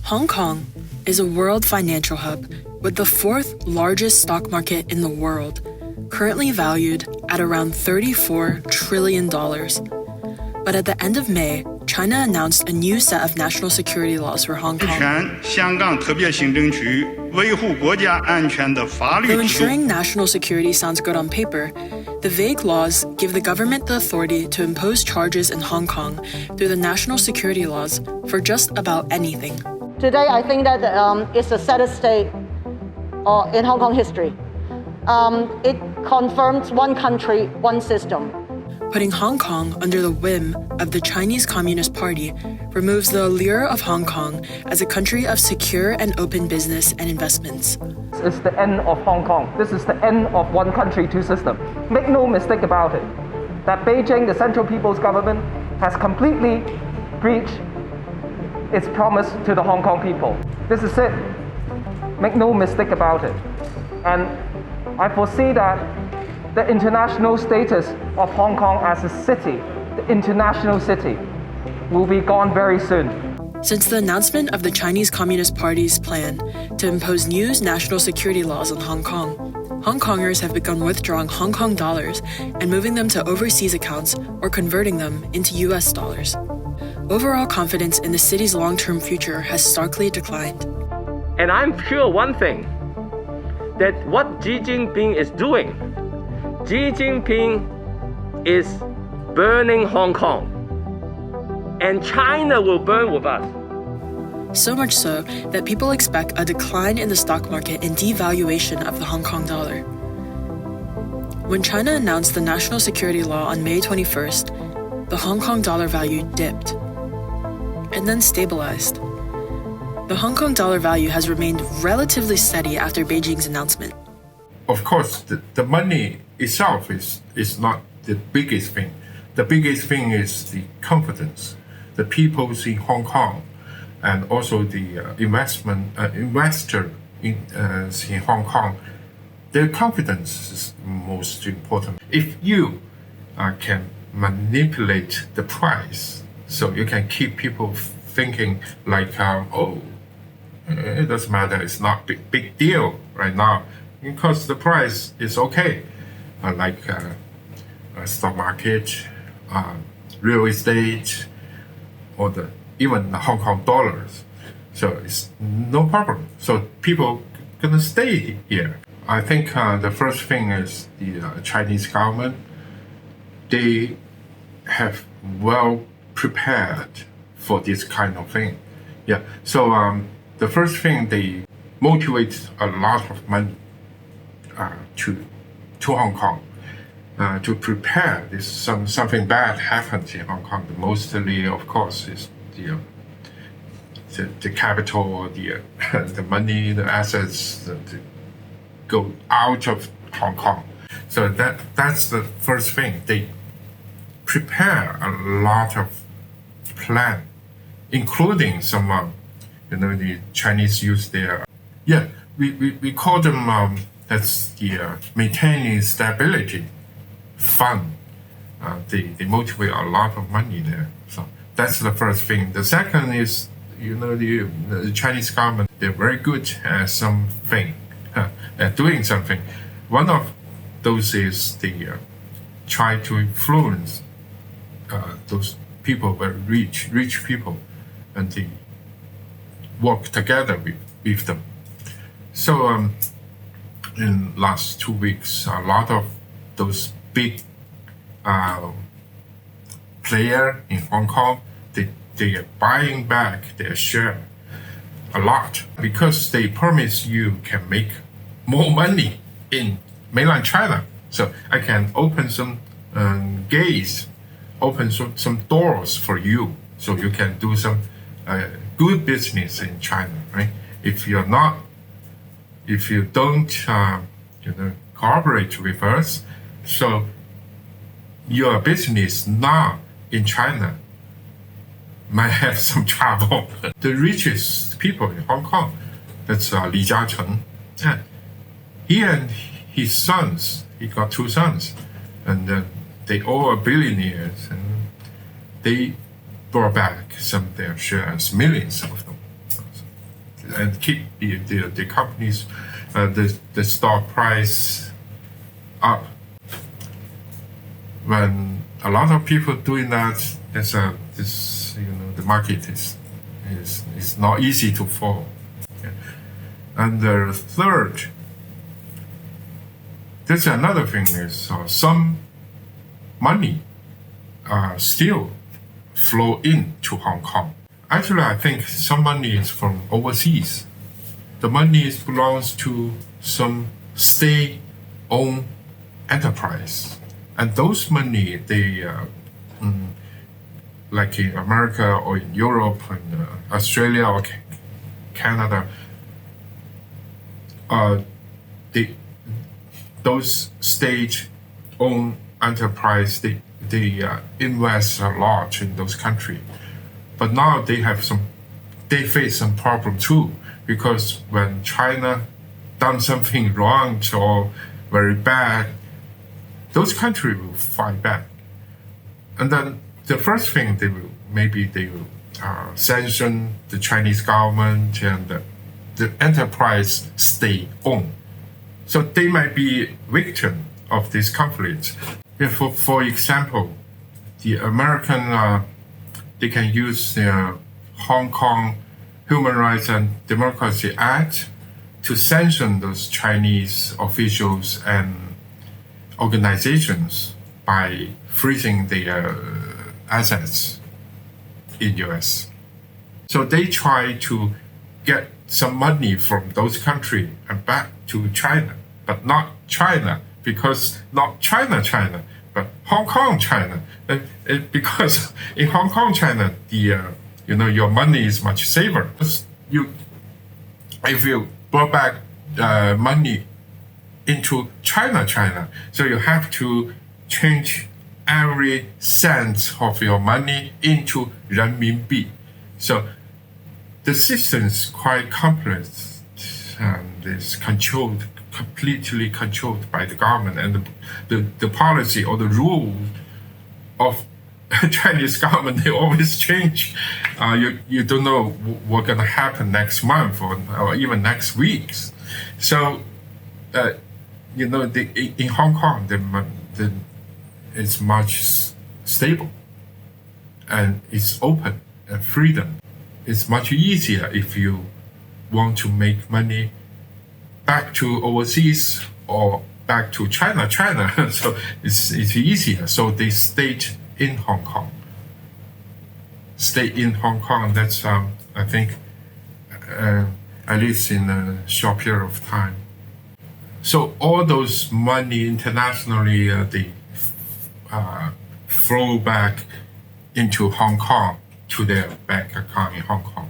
Hong Kong is a world financial hub with the fourth largest stock market in the world, currently valued at around $34 trillion. But at the end of May, China announced a new set of national security laws for Hong Kong. Though ensuring national security sounds good on paper, the vague laws give the government the authority to impose charges in Hong Kong through the national security laws for just about anything. Today, I think that it's the saddest day in Hong Kong history. It confirms one country, one system. Putting Hong Kong under the whim of the Chinese Communist Party removes the allure of Hong Kong as a country of secure and open business and investments. It's the end of Hong Kong. This is the end of one country, two systems. Make no mistake about it, that Beijing, the Central People's Government, has completely breached its promise to the Hong Kong people. This is it. Make no mistake about it. And I foresee that the international status of Hong Kong as a city, the international city, will be gone very soon. Since the announcement of the Chinese Communist Party's plan to impose new national security laws on Hong Kong, Hong Kongers have begun withdrawing Hong Kong dollars and moving them to overseas accounts or converting them into US dollars. Overall confidence in the city's long-term future has starkly declined. And I'm sure one thing, that what Xi Jinping is doing, Xi Jinping is burning Hong Kong, and China will burn with us. So much so that people expect a decline in the stock market and devaluation of the Hong Kong dollar. When China announced the national security law on May 21st, the Hong Kong dollar value dipped and then stabilized. The Hong Kong dollar value has remained relatively steady after Beijing's announcement. Of course, the money itself is not the biggest thing. The biggest thing is the confidence. The people in Hong Kong and also the investor in Hong Kong, their confidence is most important. If you can manipulate the price, so you can keep people thinking like, it doesn't matter, it's not big deal right now, because the price is okay, like stock market, real estate, or even the Hong Kong dollars. So it's no problem. So people gonna stay here. I think the first thing is the Chinese government. They have well prepared for this kind of thing. Yeah. So the first thing, they motivate a lot of money to Hong Kong to prepare this something bad happens in Hong Kong. Mostly, of course, is the capital, the money, the assets to go out of Hong Kong. So that's the first thing. They prepare a lot of plan, including some, the Chinese use their, we call them, that's the maintaining stability fund. They motivate a lot of money there. So that's the first thing. The second is, the Chinese government, they're very good at something, at doing something. One of those is they try to influence those people, very rich people, and they work together with them. So in last 2 weeks, a lot of those big player in Hong Kong, they are buying back their share a lot because they promise you can make more money in mainland China. So I can open some gates, open some doors for you, so you can do some good business in China, right? If you don't, cooperate with us, so your business now in China might have some trouble. The richest people in Hong Kong, that's Li Jiacheng, and he and his sons, he got 2 sons, and they all are billionaires, and they brought back some of their shares, millions of them. and keep the companies, the stock price up. When a lot of people doing that, the market is not easy to follow. Okay. And the third, there's another thing is some money still flow into Hong Kong. Actually, I think some money is from overseas. The money belongs to some state-owned enterprise. And those money, like in America or in Europe and Australia or Canada, those state-owned enterprise, they invest a lot in those countries. But now they face some problem too, because when China done something wrong or very bad, those countries will fight back. And then the first thing they will sanction the Chinese government and the enterprise state-owned. So they might be victim of this conflict. For example, the American, they can use the Hong Kong Human Rights and Democracy Act to sanction those Chinese officials and organizations by freezing their assets in US. So they try to get some money from those countries and back to China, but not China, because not China, but Hong Kong, China. Because in Hong Kong, China, your money is much safer. If you brought back money into China, so you have to change every cent of your money into renminbi. So the system is quite complex and is completely controlled by the government, and the policy or the rule of Chinese government, they always change. You don't know what's gonna happen next month or even next week. So in Hong Kong, it's much stable and it's open and freedom. It's much easier if you want to make money back to overseas or back to China. So it's easier. So they stayed in Hong Kong. That's I think at least in a short period of time. So all those money internationally, they flow back into Hong Kong to their bank account in Hong Kong.